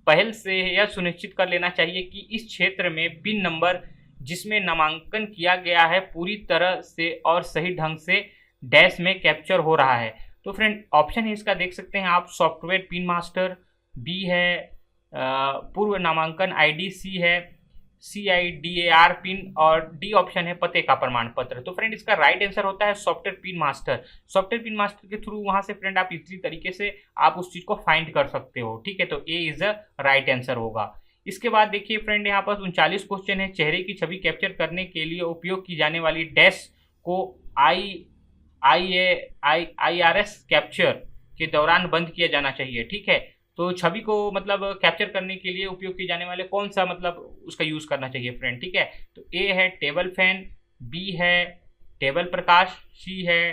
पहल से यह सुनिश्चित कर लेना चाहिए कि इस क्षेत्र में पिन नंबर जिसमें नामांकन किया गया है पूरी तरह से और सही ढंग से डैश में कैप्चर हो रहा है। तो फ्रेंड ऑप्शन है इसका देख सकते हैं आप, सॉफ्टवेयर पिन मास्टर, बी है पूर्व नामांकन आईडी, सी है CIDAR पिन, और डी ऑप्शन है पते का प्रमाण पत्र। तो फ्रेंड इसका राइट आंसर होता है software pin master. Software pin master के थ्रू वहां से फ्रेंड आप इसी तरीके से आप उस चीज को फाइंड कर सकते हो, ठीक है। तो A is a right answer होगा। इसके बाद देखिए फ्रेंड यहाँ पर 39 क्वेश्चन है, चेहरे की छवि कैप्चर करने के लिए उपयोग की जाने वाली डैश को IRS कैप्चर के दौरान बंद किया जाना चाहिए, ठीक है। तो छवि को मतलब कैप्चर करने के लिए उपयोग किए जाने वाले कौन सा मतलब उसका यूज करना चाहिए फ्रेंड, ठीक है। तो ए है टेबल फैन, बी है टेबल प्रकाश, सी है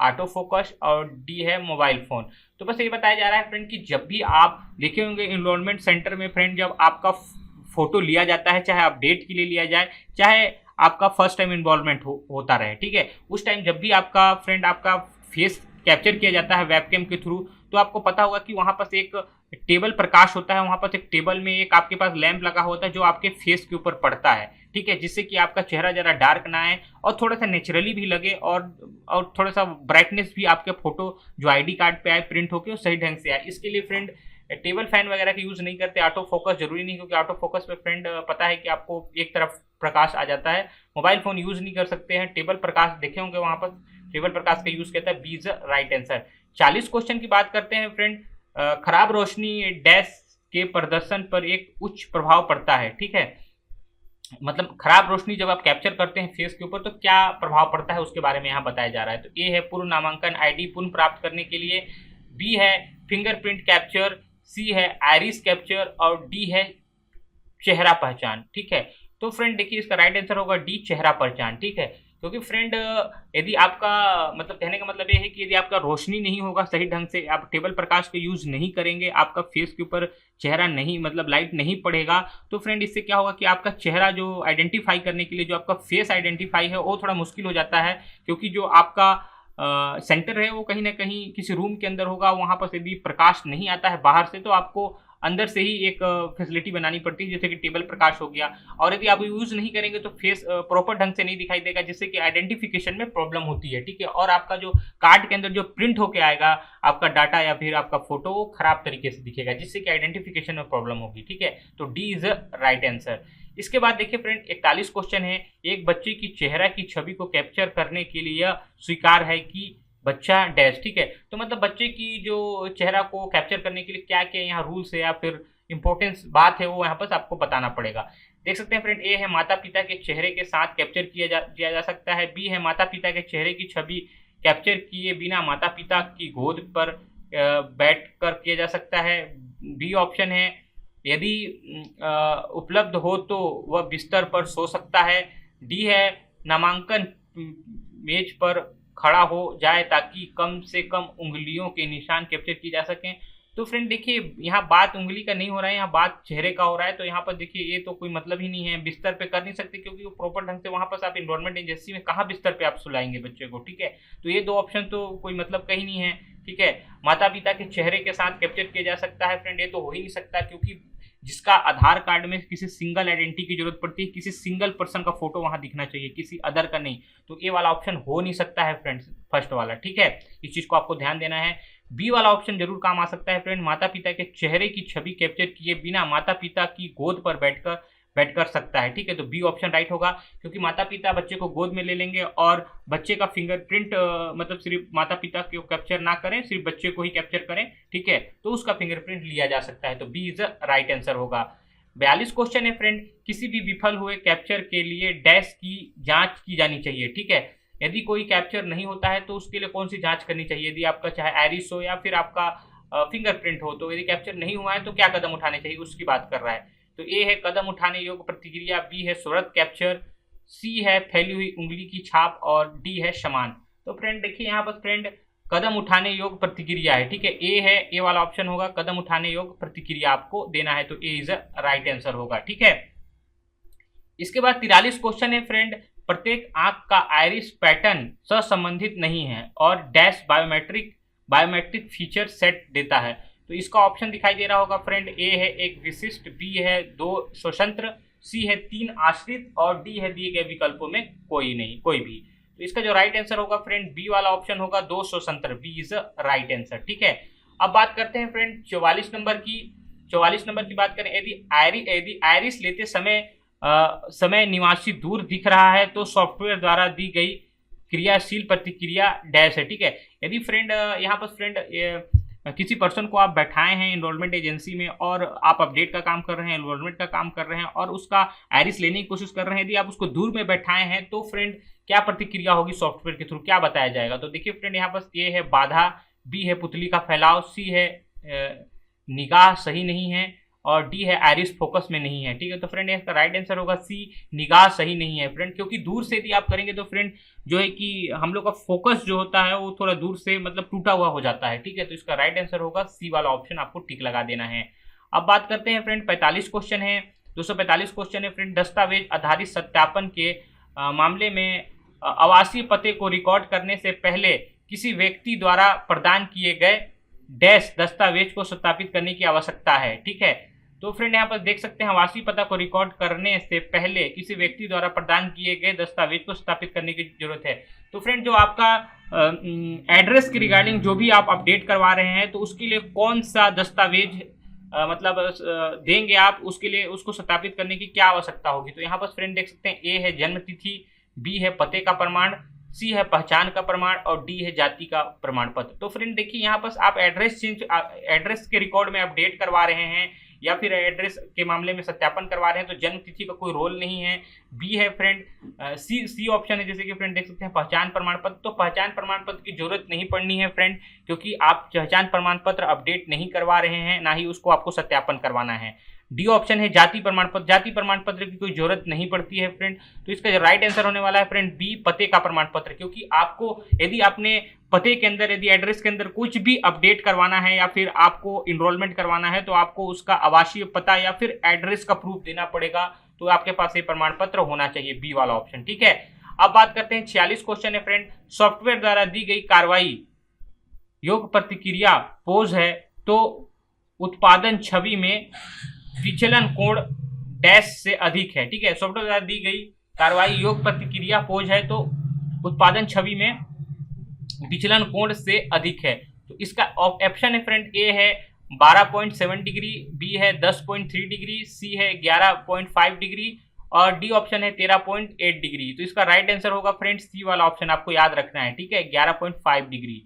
ऑटो फोकस, और डी है मोबाइल फोन। तो बस ये बताया जा रहा है फ्रेंड कि जब भी आप देखे होंगे इनरोलमेंट सेंटर में फ्रेंड, जब आपका फोटो लिया जाता है, चाहे अपडेट के लिए लिया जाए, चाहे आपका फर्स्ट टाइम इन्वॉल्वमेंट होता रहे, ठीक है, उस टाइम जब भी आपका फ्रेंड आपका फेस कैप्चर किया जाता है वेबकैम के थ्रू, तो आपको पता होगा कि वहां पर एक टेबल प्रकाश होता है, वहां पर एक टेबल में एक आपके पास लैंप लगा होता है जो आपके फेस के ऊपर पड़ता है, ठीक है, जिससे कि आपका चेहरा जरा डार्क ना आए और थोड़ा सा नेचुरली भी लगे, और थोड़ा सा ब्राइटनेस भी आपके फोटो जो आईडी कार्ड पे आए प्रिंट होके सही ढंग से आए। इसके लिए फ्रेंड टेबल फैन वगैरह का यूज नहीं करते। ऑटो फोकस जरूरी नहीं, क्योंकि ऑटो फोकस पे फ्रेंड पता है कि आपको एक तरफ प्रकाश आ जाता है। मोबाइल फोन यूज नहीं कर सकते हैं। टेबल प्रकाश देखे होंगे वहां पर टेबल प्रकाश का यूज किया था, B is right answer. 40 question की बात करते हैं फ्रेंड, खराब रोशनी डैश के प्रदर्शन पर एक उच्च प्रभाव पड़ता है, ठीक है। मतलब खराब रोशनी जब आप कैप्चर करते हैं फेस के ऊपर तो क्या प्रभाव पड़ता है उसके बारे में यहाँ बताया जा रहा है। तो ए है पूर्व नामांकन आईडी पुनः प्राप्त करने के लिए, बी है फिंगरप्रिंट कैप्चर, सी है आइरिस कैप्चर, और डी है चेहरा पहचान, ठीक है। तो फ्रेंड देखिए इसका राइट आंसर होगा डी चेहरा पहचान, ठीक है। क्योंकि फ्रेंड यदि आपका मतलब कहने का मतलब ये है कि यदि आपका रोशनी नहीं होगा सही ढंग से, आप टेबल प्रकाश का यूज नहीं करेंगे, आपका फेस के ऊपर चेहरा नहीं मतलब लाइट नहीं पड़ेगा, तो फ्रेंड इससे क्या होगा कि आपका चेहरा जो आइडेंटिफाई करने के लिए जो आपका फेस आइडेंटिफाई है वो थोड़ा मुश्किल हो जाता है। क्योंकि जो आपका सेंटर है वो कहीं ना कहीं किसी रूम के अंदर होगा। वहाँ पर यदि प्रकाश नहीं आता है बाहर से तो आपको अंदर से ही एक फैसिलिटी बनानी पड़ती है, जैसे कि टेबल प्रकाश हो गया। और यदि आप यूज नहीं करेंगे तो फेस प्रॉपर ढंग से नहीं दिखाई देगा, जिससे कि आइडेंटिफिकेशन में प्रॉब्लम होती है, ठीक है। और आपका जो कार्ड के अंदर जो प्रिंट होके आएगा आपका डाटा या फिर आपका फोटो, वो खराब तरीके से दिखेगा, जिससे कि आइडेंटिफिकेशन में प्रॉब्लम होगी, ठीक है। तो D is a right answer. इसके बाद देखिए फ्रेंड 41 क्वेश्चन है, एक बच्चे की चेहरा की छवि को कैप्चर करने के लिए यह स्वीकार है कि बच्चा डैश, ठीक है। तो मतलब बच्चे की जो चेहरा को कैप्चर करने के लिए क्या क्या यहाँ रूल्स है या फिर इंपॉर्टेंस बात है, वो यहाँ पर आपको बताना पड़ेगा। देख सकते हैं फ्रेंड, ए है माता पिता के चेहरे के साथ कैप्चर किया जा सकता है। बी है माता पिता के चेहरे की छवि कैप्चर किए बिना माता पिता की गोद पर बैठ कर किया जा सकता है। बी ऑप्शन है यदि उपलब्ध हो तो वह बिस्तर पर सो सकता है। डी है नामांकन मेज पर खड़ा हो जाए ताकि कम से कम उंगलियों के निशान कैप्चर किए जा सकें। तो फ्रेंड देखिए, यहाँ बात उंगली का नहीं हो रहा है, यहाँ बात चेहरे का हो रहा है। तो यहाँ पर देखिए ये तो कोई मतलब ही नहीं है, बिस्तर पे कर नहीं सकते क्योंकि वो प्रॉपर ढंग से वहाँ पर आप इन्वायरमेंट एजेंसी में कहाँ बिस्तर पे आप सुलाएंगे बच्चे को, ठीक है। तो ये दो ऑप्शन तो कोई मतलब का ही नहीं है, ठीक है। माता पिता के चेहरे के साथ कैप्चर किया जा सकता है फ्रेंड, ये तो हो ही नहीं सकता क्योंकि जिसका आधार कार्ड में किसी सिंगल आइडेंटिटी की जरूरत पड़ती है, किसी सिंगल पर्सन का फोटो वहां दिखना चाहिए, किसी अदर का नहीं। तो ये वाला ऑप्शन हो नहीं सकता है फ्रेंड्स, फर्स्ट वाला, ठीक है। इस चीज को आपको ध्यान देना है। बी वाला ऑप्शन जरूर काम आ सकता है फ्रेंड, माता पिता के चेहरे की छवि कैप्चर किए बिना माता पिता की गोद पर बैठ कर सकता है, ठीक है। तो बी ऑप्शन राइट होगा क्योंकि माता पिता बच्चे को गोद में ले लेंगे और बच्चे का फिंगरप्रिंट मतलब सिर्फ माता पिता को कैप्चर ना करें, सिर्फ बच्चे को ही कैप्चर करें, ठीक है। तो उसका फिंगरप्रिंट लिया जा सकता है। तो बी इज राइट आंसर होगा। 42 क्वेश्चन है फ्रेंड, किसी भी विफल हुए कैप्चर के लिए डैश की जांच की जानी चाहिए, ठीक है। यदि कोई कैप्चर नहीं होता है तो उसके लिए कौन सी जांच करनी चाहिए? यदि आपका चाहे आइरिस हो या फिर आपका फिंगरप्रिंट हो, तो यदि कैप्चर नहीं हुआ है तो क्या कदम उठाने चाहिए, उसकी बात कर रहा है। तो ए है कदम उठाने योग्य प्रतिक्रिया, बी है स्वरत कैप्चर, सी है फैली हुई उंगली की छाप और डी है समान। तो फ्रेंड देखिए यहाँ पर फ्रेंड कदम उठाने योग्य प्रतिक्रिया है, ठीक है। ए है, ए वाला ऑप्शन होगा, कदम उठाने योग्य प्रतिक्रिया आपको देना है, तो A is a right answer होगा, ठीक है। इसके बाद 43 क्वेश्चन है फ्रेंड, प्रत्येक आंख का आइरिस पैटर्न सहसंबंधित नहीं है और डैश बायोमेट्रिक फीचर सेट देता है। तो इसका ऑप्शन दिखाई दे रहा होगा फ्रेंड, ए है एक विशिष्ट, बी है 2 स्वतंत्र, सी है 3 आश्रित और डी है दिए गए विकल्पों में कोई भी। तो इसका जो राइट आंसर होगा फ्रेंड बी वाला ऑप्शन होगा, 2 स्वतंत्र, B is a right answer, ठीक है। अब बात करते हैं फ्रेंड 44 नंबर की बात करें, यदि आइरिस लेते समय निवासी दूर दिख रहा है तो सॉफ्टवेयर द्वारा दी गई क्रियाशील प्रतिक्रिया डैश है, ठीक है। यदि फ्रेंड यहाँ पर फ्रेंड किसी पर्सन को आप बैठाए हैं इनरोलमेंट एजेंसी में और आप अपडेट का काम कर रहे हैं, एनरोलमेंट का काम कर रहे हैं और उसका आइरिस लेने की कोशिश कर रहे हैं, यदि आप उसको दूर में बैठाए हैं तो फ्रेंड क्या प्रतिक्रिया होगी सॉफ्टवेयर के थ्रू, क्या बताया जाएगा? तो देखिए फ्रेंड यहाँ पर ए है बाधा, बी है पुतली का फैलाव, सी है निगाह सही नहीं है और डी है आइरिस फोकस में नहीं है, ठीक है। तो फ्रेंड इसका राइट आंसर होगा सी, निगाह सही नहीं है फ्रेंड, क्योंकि दूर से यदि आप करेंगे तो फ्रेंड जो है कि हम लोग का फोकस जो होता है वो थोड़ा दूर से मतलब टूटा हुआ हो जाता है, ठीक है। तो इसका राइट आंसर होगा सी वाला ऑप्शन, आपको टिक लगा देना है। अब बात करते हैं फ्रेंड 45 क्वेश्चन है, 245 क्वेश्चन है फ्रेंड, दस्तावेज आधारित सत्यापन के मामले में आवासीय पते को रिकॉर्ड करने से पहले किसी व्यक्ति द्वारा प्रदान किए गए डैश दस्तावेज को सत्यापित करने की आवश्यकता है, ठीक है। तो फ्रेंड यहाँ पर देख सकते हैं आवासीय पता को रिकॉर्ड करने से पहले किसी व्यक्ति द्वारा प्रदान किए गए दस्तावेज को सत्यापित करने की जरूरत है। तो फ्रेंड जो आपका एड्रेस के रिगार्डिंग जो भी आप अपडेट करवा रहे हैं तो उसके लिए कौन सा दस्तावेज मतलब देंगे आप, उसके लिए उसको सत्यापित करने की क्या आवश्यकता होगी? तो यहाँ पर फ्रेंड देख सकते हैं ए है जन्म तिथि, बी है पते का प्रमाण, सी है पहचान का प्रमाण और डी है जाति का प्रमाण पत्र। तो फ्रेंड देखिए यहाँ पर आप एड्रेस के रिकॉर्ड में अपडेट करवा रहे हैं या फिर एड्रेस के मामले में सत्यापन करवा रहे हैं तो जन्म तिथि का कोई रोल नहीं है। बी है फ्रेंड सी ऑप्शन है, जैसे कि फ्रेंड देख सकते हैं पहचान प्रमाण पत्र, तो पहचान प्रमाण पत्र की जरूरत नहीं पड़नी है फ्रेंड, क्योंकि आप पहचान प्रमाण पत्र अपडेट नहीं करवा रहे हैं, ना ही उसको आपको सत्यापन करवाना है। डी ऑप्शन है जाति प्रमाण पत्र, जाति प्रमाण पत्र की कोई जरूरत नहीं पड़ती है फ्रेंड। तो इसका राइट आंसर होने वाला है फ्रेंड बी पते का प्रमाण पत्र, क्योंकि आपको यदि आपने पते के अंदर यदि एड्रेस के अंदर कुछ भी अपडेट करवाना है या फिर आपको इनरोलमेंट करवाना है तो आपको उसका आवासीय पता या फिर एड्रेस का प्रूफ देना पड़ेगा, तो आपके पास ये प्रमाण पत्र होना चाहिए, बी वाला ऑप्शन, ठीक है। अब बात करते हैं 46 क्वेश्चन है फ्रेंड, सॉफ्टवेयर द्वारा दी गई कार्रवाई योग प्रतिक्रिया पोज है तो उत्पादन छवि में विचलन कोण डैश से अधिक है। ठीक है, सॉफ्टवेयर द्वारा दी गई कार्रवाई योग प्रतिक्रिया पोज है तो उत्पादन छवि में विचलन कोण से अधिक है। तो इसका ऑप्शन है फ्रेंड, ए है 12.7 डिग्री, बी है 10.3 डिग्री, सी है 11.5 डिग्री और डी ऑप्शन है 13.8 डिग्री। तो इसका राइट आंसर होगा फ्रेंड सी वाला ऑप्शन, आपको याद रखना है। ठीक है, 11.5 डिग्री।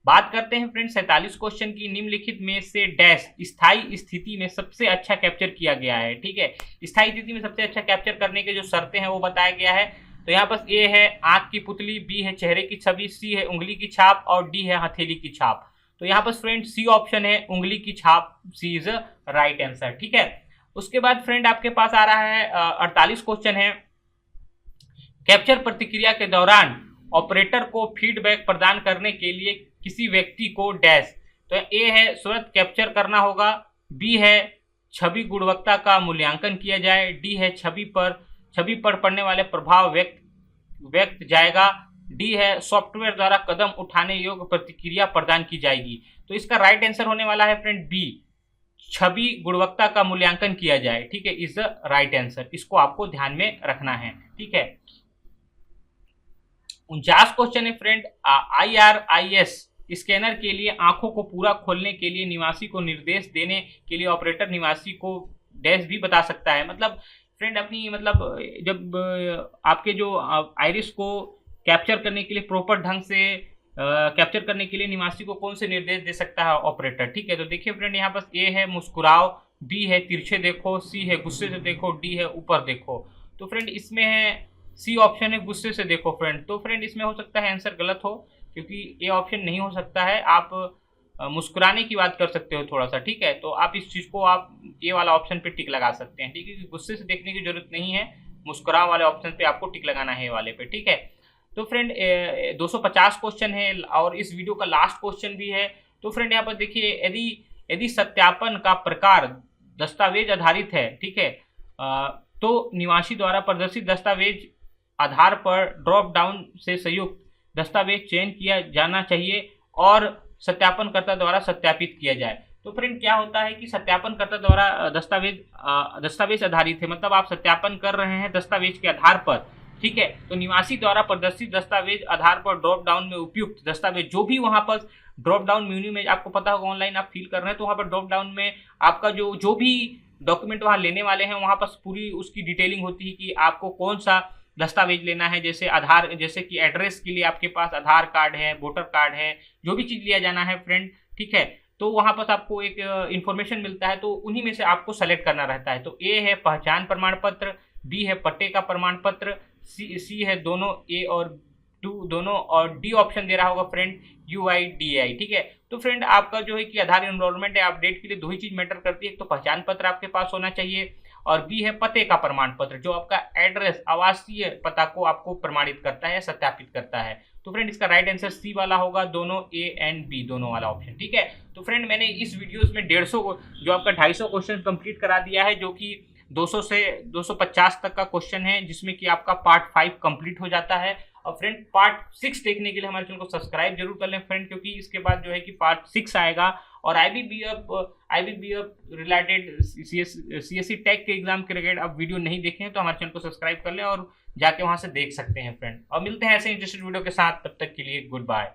बात करते हैं फ्रेंड 47 क्वेश्चन की, निम्नलिखित में से डैश स्थायी स्थिति में सबसे अच्छा कैप्चर किया गया है। ठीक है, स्थायी स्थिति में सबसे अच्छा कैप्चर करने के जो शर्तें हैं वो बताया गया है। तो यहाँ पर ए है आंख की पुतली, बी है चेहरे की छवि, सी है उंगली की छाप और डी है हथेली की छाप। तो यहाँ पर फ्रेंड सी ऑप्शन है उंगली की छाप, सी इज राइट आंसर। ठीक है, उसके बाद फ्रेंड आपके पास आ रहा है 48 क्वेश्चन है, कैप्चर प्रतिक्रिया के दौरान ऑपरेटर को फीडबैक प्रदान करने के लिए किसी व्यक्ति को डैश। तो ए है स्वतः कैप्चर करना होगा, बी है छवि गुणवत्ता का मूल्यांकन किया जाए, डी है छवि पर पड़ने वाले प्रभाव व्यक्त जाएगा, डी है सॉफ्टवेयर द्वारा कदम उठाने योग्य प्रतिक्रिया प्रदान की जाएगी। तो इसका राइट आंसर होने वाला है फ्रेंड बी, छवि गुणवत्ता का मूल्यांकन किया जाए। ठीक है, इज द राइट आंसर, इसको आपको ध्यान में रखना है। ठीक है, 49 क्वेश्चन है फ्रेंड, IRIS स्कैनर के लिए आंखों को पूरा खोलने के लिए निवासी को निर्देश देने के लिए ऑपरेटर निवासी को डैश भी बता सकता है। मतलब फ्रेंड अपनी जब आपके जो आइरिस को कैप्चर करने के लिए प्रॉपर ढंग से कैप्चर करने के लिए निवासी को कौन से निर्देश दे सकता है ऑपरेटर। ठीक है, तो देखिए फ्रेंड यहाँ पर ए है मुस्कुराओ, बी है तिरछे देखो, सी है गुस्से से देखो, डी है ऊपर देखो। तो फ्रेंड इसमें है सी ऑप्शन है गुस्से से देखो फ्रेंड। तो फ्रेंड इसमें हो सकता है आंसर गलत हो, क्योंकि ए ऑप्शन नहीं हो सकता है। आप मुस्कुराने की बात कर सकते हो थोड़ा सा। ठीक है, तो आप इस चीज को आप ए वाला ऑप्शन पे टिक लगा सकते हैं। ठीक है, गुस्से से देखने की जरूरत नहीं है, मुस्कुराओ वाले ऑप्शन पे आपको टिक लगाना है ए वाले पे। ठीक है, तो फ्रेंड 250 क्वेश्चन है और इस वीडियो का लास्ट क्वेश्चन भी है। तो फ्रेंड यहाँ पर देखिए, यदि सत्यापन का प्रकार दस्तावेज आधारित है, ठीक है, तो निवासी द्वारा प्रदर्शित दस्तावेज आधार पर ड्रॉप डाउन से संयुक्त दस्तावेज चयन किया जाना चाहिए और सत्यापनकर्ता द्वारा सत्यापित किया जाए। तो फ्रेंड क्या होता है कि सत्यापनकर्ता द्वारा दस्तावेज आधारित है, मतलब आप सत्यापन कर रहे हैं दस्तावेज के आधार पर। ठीक है, तो निवासी द्वारा प्रदर्शित दस्तावेज आधार पर ड्रॉप डाउन में उपयुक्त दस्तावेज, जो भी वहां पर ड्रॉप डाउन मेन्यू में आपको पता होगा ऑनलाइन आप फिल कर रहे हैं, तो वहां पर ड्रॉप डाउन में आपका जो भी डॉक्यूमेंट वहां लेने वाले हैं वहां पर पूरी उसकी डिटेलिंग होती है कि आपको कौन सा दस्तावेज लेना है। जैसे कि एड्रेस के लिए आपके पास आधार कार्ड है, वोटर कार्ड है, जो भी चीज लिया जाना है फ्रेंड। ठीक है, तो वहां पर आपको एक इंफॉर्मेशन मिलता है, तो उन्हीं में से आपको सेलेक्ट करना रहता है। तो ए है पहचान प्रमाण पत्र, बी है पट्टे का प्रमाण पत्र, सी है दोनों ए और दोनों, और डी ऑप्शन दे रहा होगा फ्रेंड UIDAI। ठीक है, तो फ्रेंड आपका जो है कि आधार एनरोलमेंट या अपडेट के लिए दो ही चीज मैटर करती है, एक तो पहचान पत्र आपके पास होना चाहिए और बी है पते का प्रमाण पत्र, जो आपका एड्रेस आवासीय पता को आपको प्रमाणित करता है, सत्यापित करता है। तो फ्रेंड इसका राइट आंसर सी वाला होगा, दोनों ए एंड बी दोनों वाला ऑप्शन। ठीक है, तो फ्रेंड मैंने इस वीडियोस में 150 जो आपका 250 क्वेश्चन कंप्लीट करा दिया है, जो कि 200 से 250 तक का क्वेश्चन है, जिसमें कि आपका पार्ट 5 कंप्लीट हो जाता है। और फ्रेंड पार्ट 6 देखने के लिए हमारे चैनल को सब्सक्राइब जरूर कर लें फ्रेंड, क्योंकि इसके बाद जो है कि पार्ट 6 आएगा और IBBF रिलेटेड CSE टेक के एग्जाम के रिलेटेड आप वीडियो नहीं देखे हैं तो हमारे चैनल को सब्सक्राइब कर लें और जाके वहां से देख सकते हैं फ्रेंड। और मिलते हैं ऐसे इंटरेस्टेड वीडियो के साथ, तब तक के लिए गुड बाय।